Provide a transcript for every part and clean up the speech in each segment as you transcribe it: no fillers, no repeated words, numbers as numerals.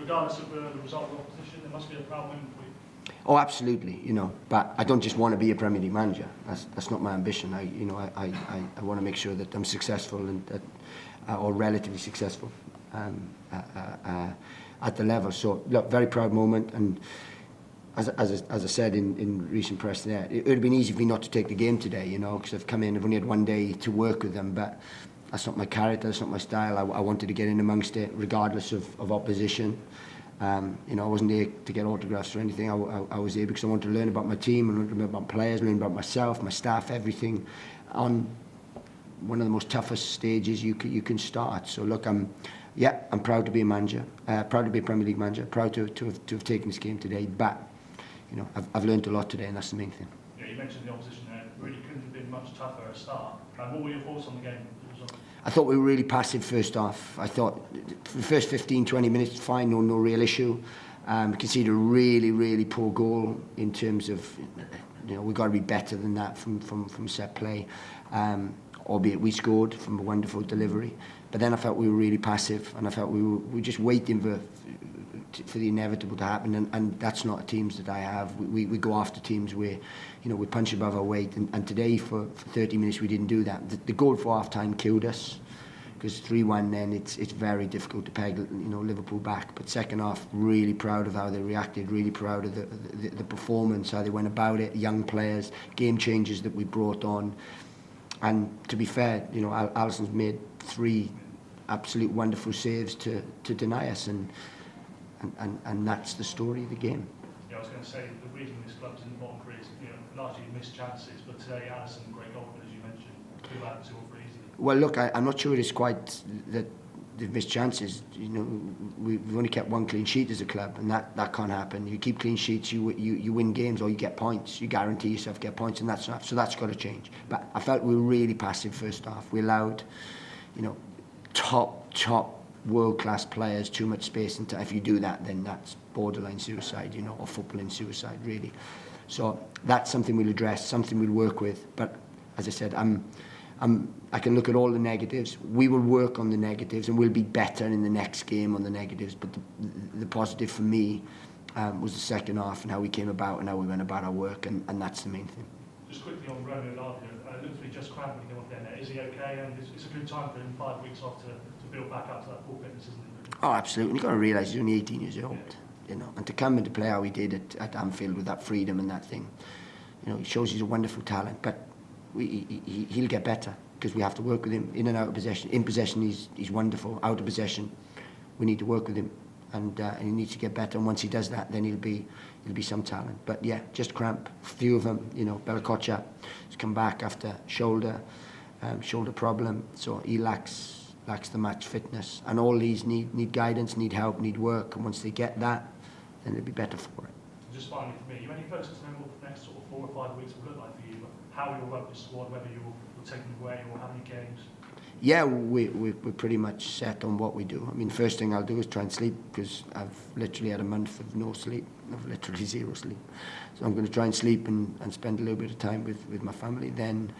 regardless of the result of the opposition, it must be a proud moment for you. Oh, absolutely, you know. But I don't just want to be a Premier League manager. That's not my ambition. I want to make sure that I'm successful and that, or relatively successful at the level. So, look, very proud moment. And as I said in recent press there, it would have been easy for me not to take the game today, you know, because I've come in, I've only had one day to work with them, but that's not my character, that's not my style. I wanted to get in amongst it regardless of opposition. You know, I wasn't there to get autographs or anything. I was there because I wanted to learn about my team, and learn about players, learn about myself, my staff, everything on one of the most toughest stages you can start. So look, I'm proud to be a manager, proud to be a Premier League manager, proud to have taken this game today. But you know, I've learned a lot today, and that's the main thing. Yeah, you mentioned the opposition there. Really couldn't have been much tougher at start. What were your thoughts on the game? I thought we were really passive first half. I thought for the first 15-20 minutes, fine, no real issue. Conceded a really poor goal in terms of, you know, we've got to be better than that from set play. Albeit we scored from a wonderful delivery. But then I felt we were really passive, and I felt we were just waiting for the inevitable to happen, and that's not teams that I have. We go after teams where, you know, we punch above our weight, and today for 30 minutes we didn't do that. The goal for half time killed us, because 3-1 then it's very difficult to peg, you know, Liverpool back. But second half, really proud of how they reacted, really proud of the performance, how they went about it, young players, game changers that we brought on. And to be fair, you know, Alisson's made 3 absolute wonderful saves to deny us, and that's the story of the game. Yeah, I was going to say, the reason this club's in the bottom three is, you know, largely missed chances, but today Alisson, great goal, as you mentioned, could have had 2 or 3 easily. Well, look, I'm not sure it's quite that they've missed chances. You know, we've only kept 1 clean sheet as a club, and that can't happen. You keep clean sheets, you win games, or you get points. You guarantee yourself get points, and that's enough. So that's got to change. But I felt we were really passive first half. We allowed, you know, top world-class players too much space, and if you do that, then that's borderline suicide, you know, or footballing suicide, really. So that's something we'll address, something we'll work with. But as I said, I can look at all the negatives. We will work on the negatives, and we'll be better in the next game on the negatives. But the positive for me was the second half and how we came about and how we went about our work, and that's the main thing. Just quickly on Romeo Lavia, it looks to be just cramped when he came off there. Is he okay? And it's a good time for him, 5 weeks off, to build back up to that full fitness, isn't it? Oh, absolutely. You've got to realise he's only 18 years old, you know, and to come and to play how he did at Anfield with that freedom and that thing, you know, it shows he's a wonderful talent. But he'll get better, because we have to work with him in and out of possession. In possession, he's wonderful. Out of possession, we need to work with him, and he needs to get better. And once he does that, then he'll be some talent. But yeah, just cramp. A few of them, you know, Belakocha has come back after shoulder problem, so he lacks the match fitness. And all these need guidance, need help, need work. And once they get that, then they'll be better for it. Just finally for me, you any folks to know what the next sort of 4 or 5 weeks will look like for you? How you'll work the squad, whether you'll take them away or how many games? Yeah, we're pretty much set on what we do. I mean, first thing I'll do is try and sleep, because I've literally had a month of no sleep. I've literally 0 sleep. So I'm going to try and sleep and spend a little bit of time with my family. Then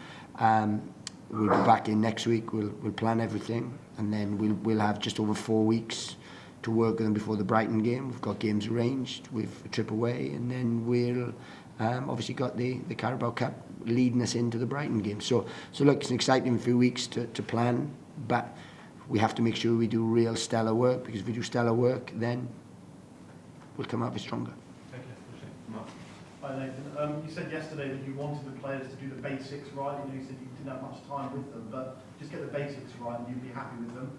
we'll be back in next week. We'll plan everything, and then we'll have just over 4 weeks to work with them before the Brighton game. We've got games arranged. We've a trip away, and then we'll obviously got the Carabao Cup leading us into the Brighton game. So look, it's an exciting few weeks to plan, but we have to make sure we do real stellar work, because if we do stellar work, then we'll come out a bit stronger. Thank you. Hi Nathan, you said yesterday that you wanted the players to do the basics right. You said you didn't have much time with them, but just get the basics right and you'd be happy with them.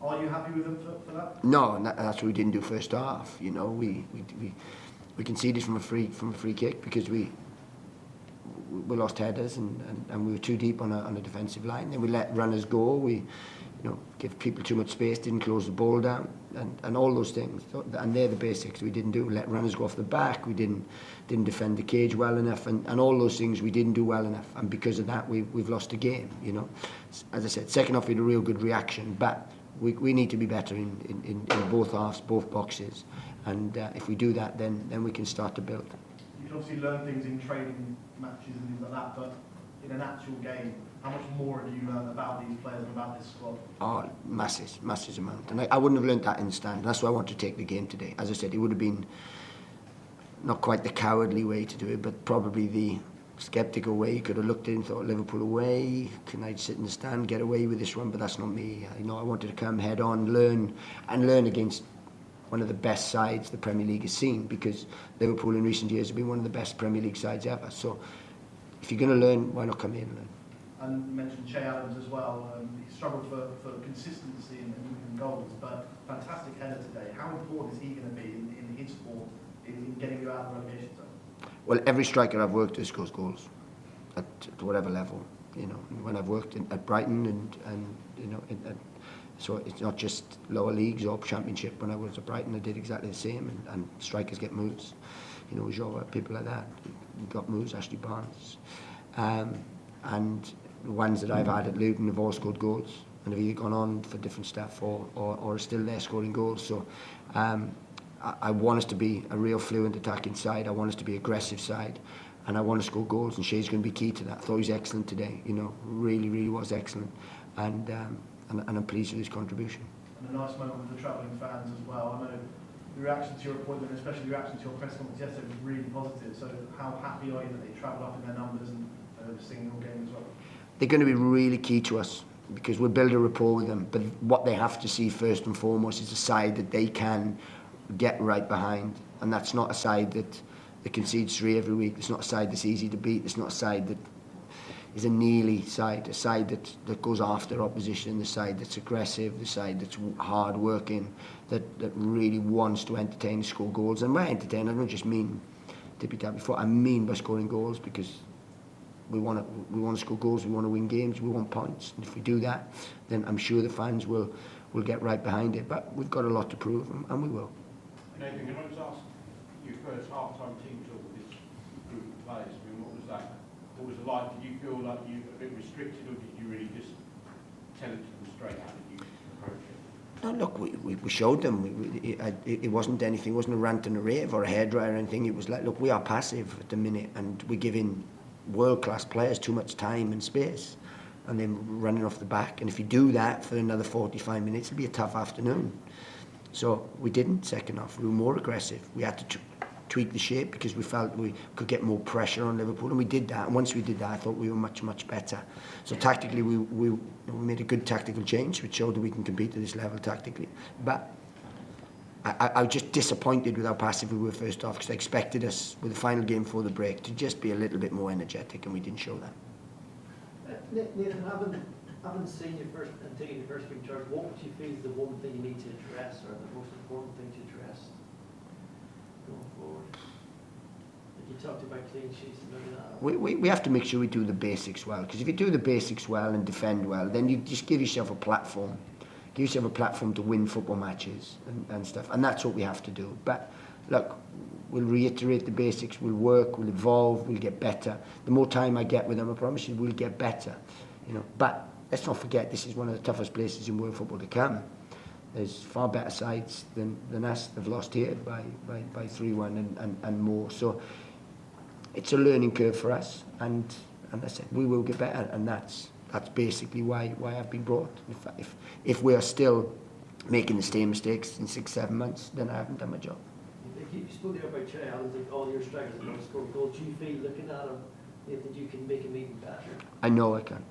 Are you happy with them for that? No, and that's what we didn't do first half. You know, we conceded from a free kick because we lost headers and we were too deep on a defensive line. Then we let runners go. We give people too much space, didn't close the ball down, and all those things. And they're the basics we didn't do. We let runners go off the back. We didn't defend the cage well enough, and all those things we didn't do well enough. And because of that, we've lost a game. You know, as I said, second half we had a real good reaction, but we need to be better in both halves, both boxes. And if we do that, then we can start to build. You can obviously learn things in training matches and things like that, but in an actual game, How much more have you learned about these players and about this squad? Oh, massive amount. And I wouldn't have learnt that in the stand. That's why I want to take the game today. As I said, it would have been not quite the cowardly way to do it, but probably the sceptical way. You could have looked in and thought, Liverpool away, can I sit in the stand, get away with this run? But that's not me. I wanted to come head on, learn against one of the best sides the Premier League has seen, because Liverpool in recent years have been one of the best Premier League sides ever. So if you're going to learn, why not come here and learn? And you mentioned Che Adams as well. He struggled for consistency in goals, but fantastic header today. How important is he going to be in his sport in getting you out of the relegation zone? Well, every striker I've worked with scores goals at whatever level. When I've worked at Brighton and so it's not just lower leagues or Championship. When I was at Brighton, I did exactly the same, and strikers get moves. Joe, people like that got moves. Ashley Barnes, and the ones that I've had at Luton have all scored goals and have either gone on for different stuff or are still there scoring goals. So I want us to be a real fluent attacking side. I want us to be aggressive side, and I want to score goals. And Shea's going to be key to that. I thought he was excellent today. Really was excellent, and I'm pleased with his contribution. And a nice moment with the travelling fans as well. I know the reaction to your appointment, especially the reaction to your press conference yesterday, was really positive. So how happy are you that they travelled up in their numbers and singing all game as well? They're going to be really key to us because we'll build a rapport with them. But what they have to see first and foremost is a side that they can get right behind. And that's not a side that concedes 3 every week. It's not a side that's easy to beat. It's not a side that is a nearly side, a side that goes after opposition, the side that's aggressive, the side that's hard working, that really wants to entertain and score goals. And by entertain, I don't just mean tippy-tappy foot, I mean by scoring goals, because we want to score goals, we want to win games, we want points. And if we do that, then I'm sure the fans will get right behind it. But we've got a lot to prove, and we will. Nathan, can I just ask your first half-time team talk with this group of players? I mean, what was that? What was it like? Did you feel like you were a bit restricted, or did you really just tell it to them straight? How did you approach it? No, look, we showed them. It wasn't anything. It wasn't a rant and a rave or a hairdryer or anything. It was like, look, we are passive at the minute, and we're giving world-class players too much time and space, and then running off the back. And if you do that for another 45 minutes, it'll be a tough afternoon. So we didn't second half. We were more aggressive. We had to tweak the shape because we felt we could get more pressure on Liverpool, and we did that. And once we did that, I thought we were much better. So tactically, we made a good tactical change, which showed that we can compete at this level tactically. But I was just disappointed with how passive we were first off, because I expected us, with the final game before the break, to just be a little bit more energetic, and we didn't show that. Nathan, having seen you first and taking your first big charge, what would you feel is the one thing you need to address, or the most important thing to address going forward? Like you talked about clean sheets and maybe that. We have to make sure we do the basics well, because if you do the basics well and defend well, then you just give yourself a platform. Give yourself a platform to win football matches and stuff, and that's what we have to do. But look, we'll reiterate the basics, we'll work, we'll evolve, we'll get better. The more time I get with them, I promise you, we'll get better. But let's not forget, this is one of the toughest places in world football to come. There's far better sides than us. They've lost here by 3-1 and more. So it's a learning curve for us, and I said we will get better, and that's basically why I've been brought. If we are still making the same mistakes in 6-7 months, then I haven't done my job. You spoke there about Che Adams, like all your strikers are going to score goals. Do you feel, looking at him, that you can make him even better? I know I can.